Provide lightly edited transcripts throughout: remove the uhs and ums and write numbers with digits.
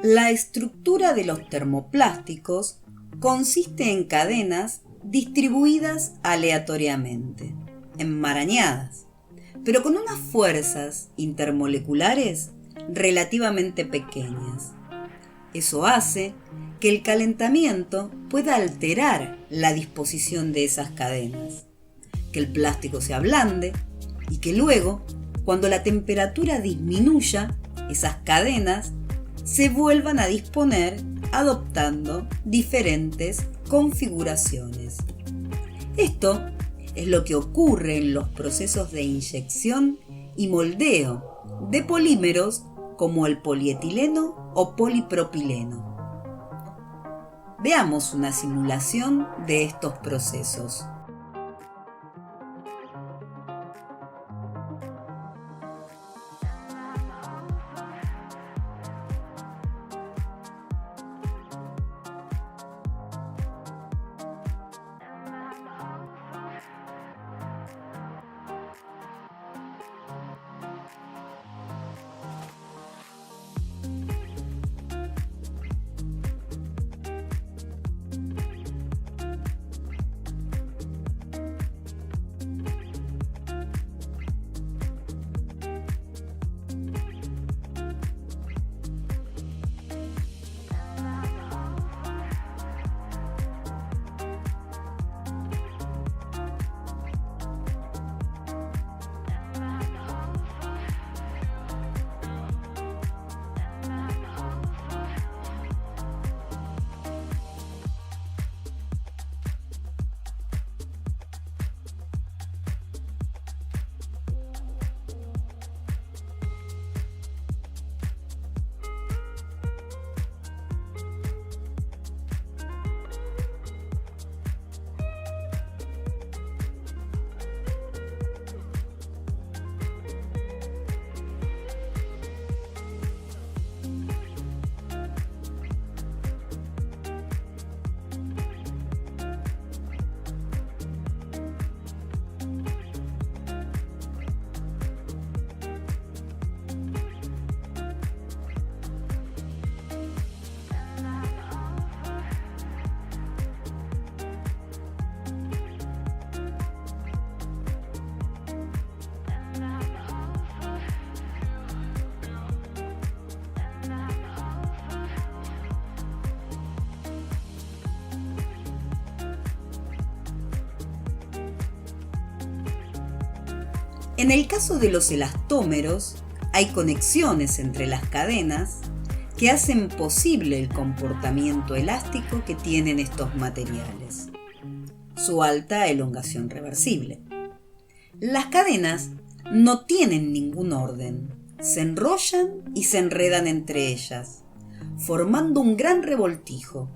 La estructura de los termoplásticos consiste en cadenas distribuidas aleatoriamente, enmarañadas, pero con unas fuerzas intermoleculares relativamente pequeñas. Eso hace que el calentamiento pueda alterar la disposición de esas cadenas, que el plástico se ablande y que luego, cuando la temperatura disminuya, esas cadenas se vuelvan a disponer adoptando diferentes configuraciones. Esto es lo que ocurre en los procesos de inyección y moldeo de polímeros como el polietileno o polipropileno. Veamos una simulación de estos procesos. En el caso de los elastómeros, hay conexiones entre las cadenas que hacen posible el comportamiento elástico que tienen estos materiales, su alta elongación reversible. Las cadenas no tienen ningún orden, se enrollan y se enredan entre ellas, formando un gran revoltijo,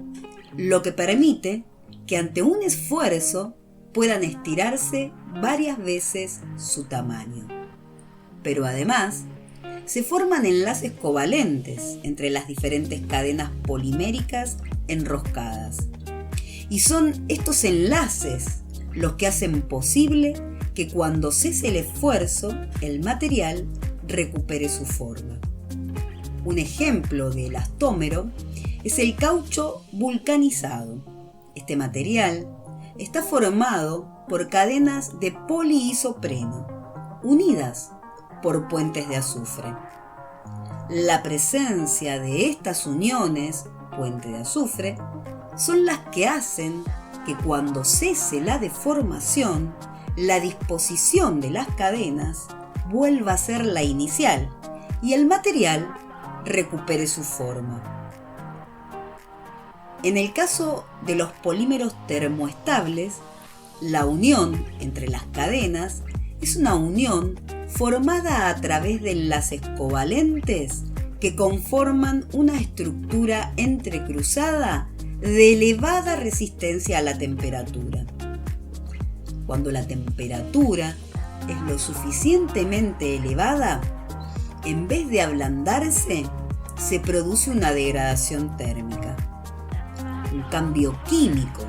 lo que permite que ante un esfuerzo puedan estirarse varias veces su tamaño. Pero además, se forman enlaces covalentes entre las diferentes cadenas poliméricas enroscadas. Y son estos enlaces los que hacen posible que cuando cese el esfuerzo, el material recupere su forma. Un ejemplo de elastómero es el caucho vulcanizado. Este material está formado por cadenas de poliisopreno, unidas por puentes de azufre. La presencia de estas uniones, puente de azufre, son las que hacen que cuando cese la deformación, la disposición de las cadenas vuelva a ser la inicial y el material recupere su forma. En el caso de los polímeros termoestables, la unión entre las cadenas es una unión formada a través de enlaces covalentes que conforman una estructura entrecruzada de elevada resistencia a la temperatura. Cuando la temperatura es lo suficientemente elevada, en vez de ablandarse, se produce una degradación térmica, un cambio químico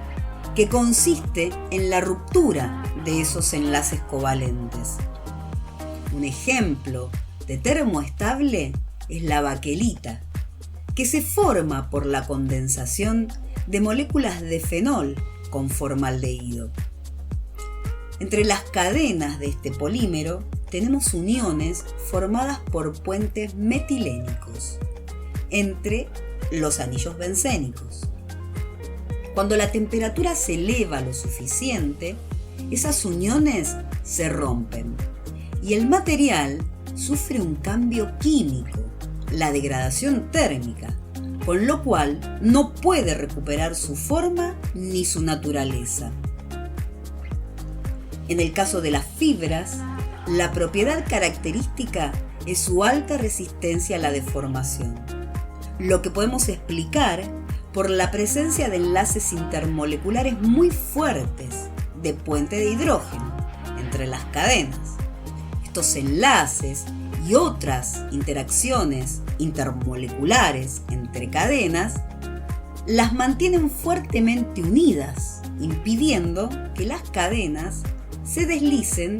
que consiste en la ruptura de esos enlaces covalentes. Un ejemplo de termoestable es la baquelita, que se forma por la condensación de moléculas de fenol con formaldehído. Entre las cadenas de este polímero tenemos uniones formadas por puentes metilénicos entre los anillos bencénicos. Cuando la temperatura se eleva lo suficiente, esas uniones se rompen y el material sufre un cambio químico, la degradación térmica, con lo cual no puede recuperar su forma ni su naturaleza. En el caso de las fibras, la propiedad característica es su alta resistencia a la deformación, lo que podemos explicar por la presencia de enlaces intermoleculares muy fuertes de puente de hidrógeno entre las cadenas. Estos enlaces y otras interacciones intermoleculares entre cadenas las mantienen fuertemente unidas, impidiendo que las cadenas se deslicen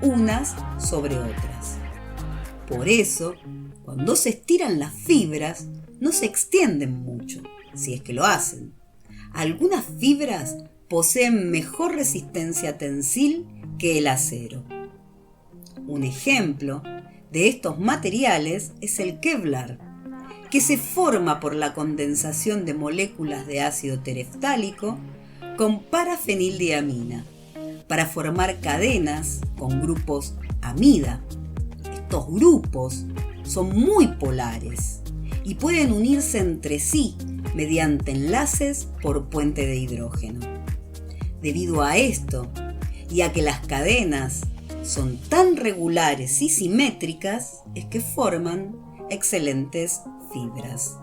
unas sobre otras. Por eso, cuando se estiran las fibras, no se extienden mucho, si es que lo hacen. Algunas fibras poseen mejor resistencia tensil que el acero. Un ejemplo de estos materiales es el Kevlar, que se forma por la condensación de moléculas de ácido tereftálico con parafenildiamina para formar cadenas con grupos amida. Estos grupos son muy polares y pueden unirse entre sí mediante enlaces por puente de hidrógeno. Debido a esto, y a que las cadenas son tan regulares y simétricas, es que forman excelentes fibras.